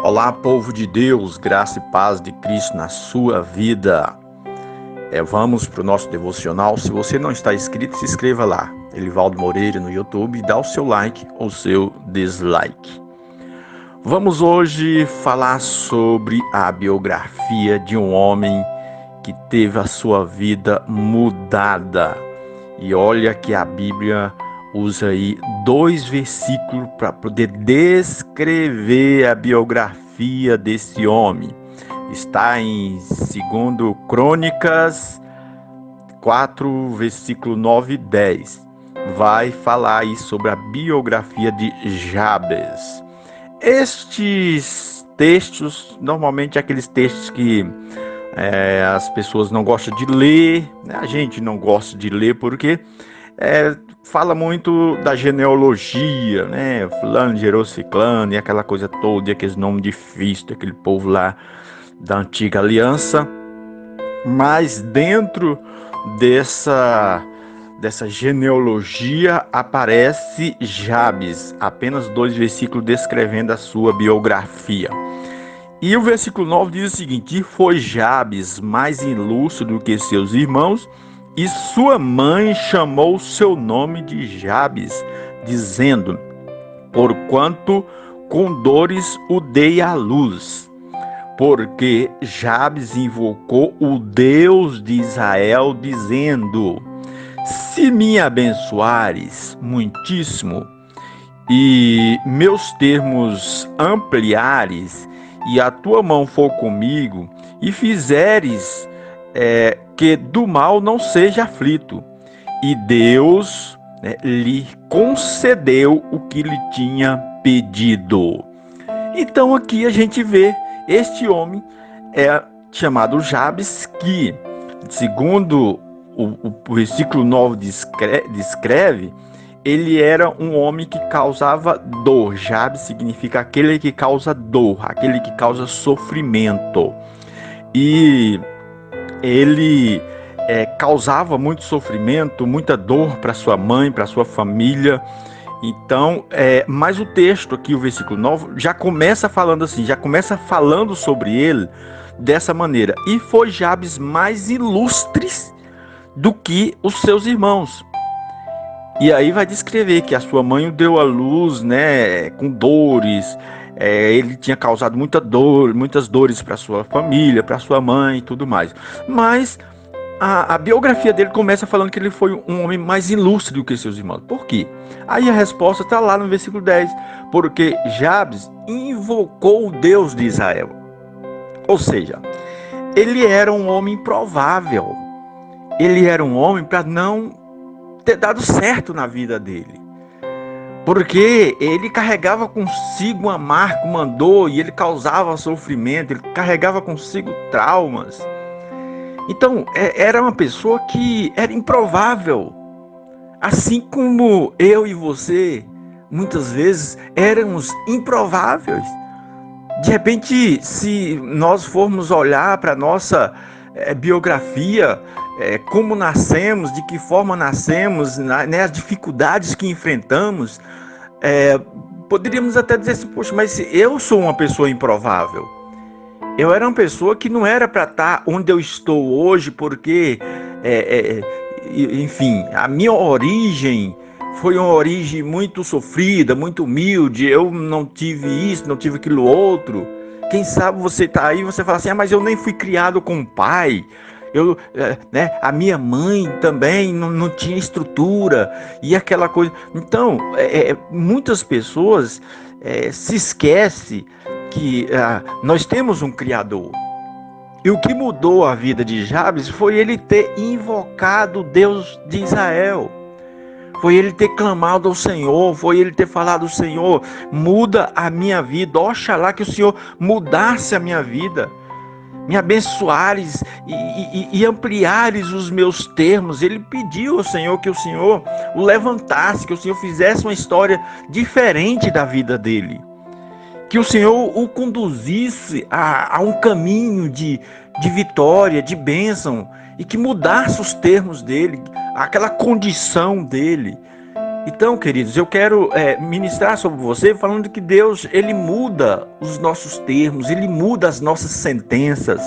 Olá, povo de Deus, graça e paz de Cristo na sua vida. Vamos para o nosso devocional. Se você não está inscrito, se inscreva lá, Elivaldo Moreira no YouTube, e dá o seu like ou seu dislike. Vamos hoje falar sobre a biografia de um homem que teve a sua vida mudada. E olha que a Bíblia usa aí 2 versículos para poder descrever a biografia desse homem. Está em 2 Crônicas 4, versículo 9 e 10. Vai falar aí sobre a biografia de Jabes. Estes textos, normalmente aqueles textos que as pessoas não gostam de ler, né? A gente não gosta de ler porque fala muito da genealogia, né? Fulano gerou ciclano e aquela coisa toda, e aqueles nomes difíceis daquele povo lá da antiga aliança. Mas dentro dessa genealogia aparece Jabes, apenas 2 versículos descrevendo a sua biografia. E o versículo 9 diz o seguinte: e foi Jabes mais ilustre do que seus irmãos, e sua mãe chamou seu nome de Jabes, dizendo: porquanto com dores o dei à luz. Porque Jabes invocou o Deus de Israel, dizendo: se me abençoares muitíssimo, e meus termos ampliares, e a tua mão for comigo, e fizeres que do mal não seja aflito. E Deus lhe concedeu o que lhe tinha pedido. Então aqui a gente vê este homem chamado Jabes, que, segundo o versículo 9 descreve, ele era um homem que causava dor. Jabes significa aquele que causa dor, aquele que causa sofrimento. E ele causava muito sofrimento, muita dor para sua mãe, para sua família. Então, mas o texto aqui, o versículo 9, já começa falando assim, já começa falando sobre ele dessa maneira. E foi Jabes mais ilustre do que os seus irmãos. E aí vai descrever que a sua mãe o deu à luz, né, com dores. Ele tinha causado muitas dores para sua família, para sua mãe e tudo mais. Mas a biografia dele começa falando que ele foi um homem mais ilustre do que seus irmãos. Por quê? Aí a resposta está lá no versículo 10. Porque Jabes invocou o Deus de Israel. Ou seja, ele era um homem improvável. Ele era um homem para não ter dado certo na vida dele. Porque ele carregava consigo uma marca, uma dor, e ele causava sofrimento, ele carregava consigo traumas. Então, era uma pessoa que era improvável. Assim como eu e você, muitas vezes, éramos improváveis. De repente, se nós formos olhar para a nossa biografia, como nascemos, de que forma nascemos, né, as dificuldades que enfrentamos, poderíamos até dizer assim, poxa, mas eu sou uma pessoa improvável. Eu era uma pessoa que não era para estar onde eu estou hoje, porque, enfim, a minha origem foi uma origem muito sofrida, muito humilde. Eu não tive isso, não tive aquilo outro. Quem sabe você está aí e você fala assim, mas eu nem fui criado com um pai. A minha mãe também não tinha estrutura e aquela coisa. Então, muitas pessoas se esquecem que nós temos um Criador. E o que mudou a vida de Jabes foi ele ter invocado o Deus de Israel. Foi ele ter clamado ao Senhor, foi ele ter falado ao Senhor, muda a minha vida. Oxalá que o Senhor mudasse a minha vida, me abençoares e ampliares os meus termos. Ele pediu ao Senhor que o Senhor o levantasse, que o Senhor fizesse uma história diferente da vida dele. Que o Senhor o conduzisse a um caminho de vitória, de bênção, e que mudasse os termos dele, aquela condição dele. Então, queridos, eu quero ministrar sobre você falando que Deus, ele muda os nossos termos, ele muda as nossas sentenças.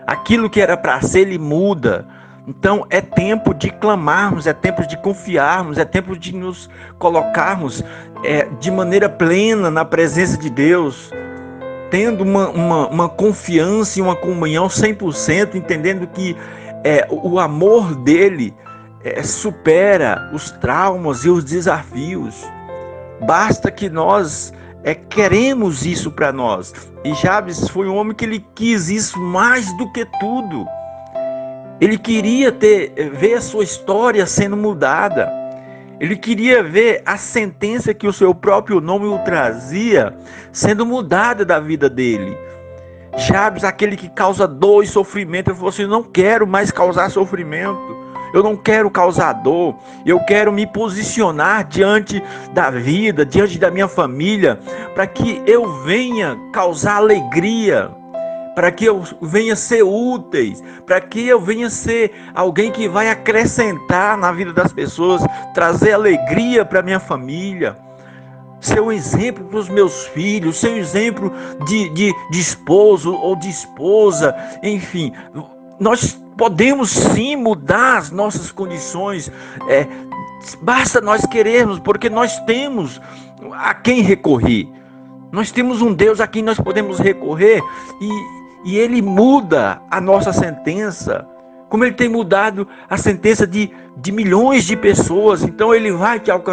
Aquilo que era para ser, ele muda. Então é tempo de clamarmos, é tempo de confiarmos, é tempo de nos colocarmos de maneira plena na presença de Deus, tendo uma confiança e uma comunhão 100%, entendendo que o amor dele supera os traumas e os desafios. Basta que nós queremos isso para nós. E Jabes foi um homem que ele quis isso mais do que tudo. Ele queria ver a sua história sendo mudada. Ele queria ver a sentença que o seu próprio nome o trazia sendo mudada da vida dele. Jabes, aquele que causa dor e sofrimento, ele falou assim: eu não quero mais causar sofrimento. Eu não quero causar dor, eu quero me posicionar diante da vida, diante da minha família, para que eu venha causar alegria, para que eu venha ser útil, para que eu venha ser alguém que vai acrescentar na vida das pessoas, trazer alegria para minha família, ser um exemplo para os meus filhos, ser um exemplo de esposo ou de esposa, enfim. Nós podemos sim mudar as nossas condições, basta nós querermos, porque nós temos a quem recorrer. Nós temos um Deus a quem nós podemos recorrer e Ele muda a nossa sentença, como Ele tem mudado a sentença de milhões de pessoas. Então Ele vai te alcançar.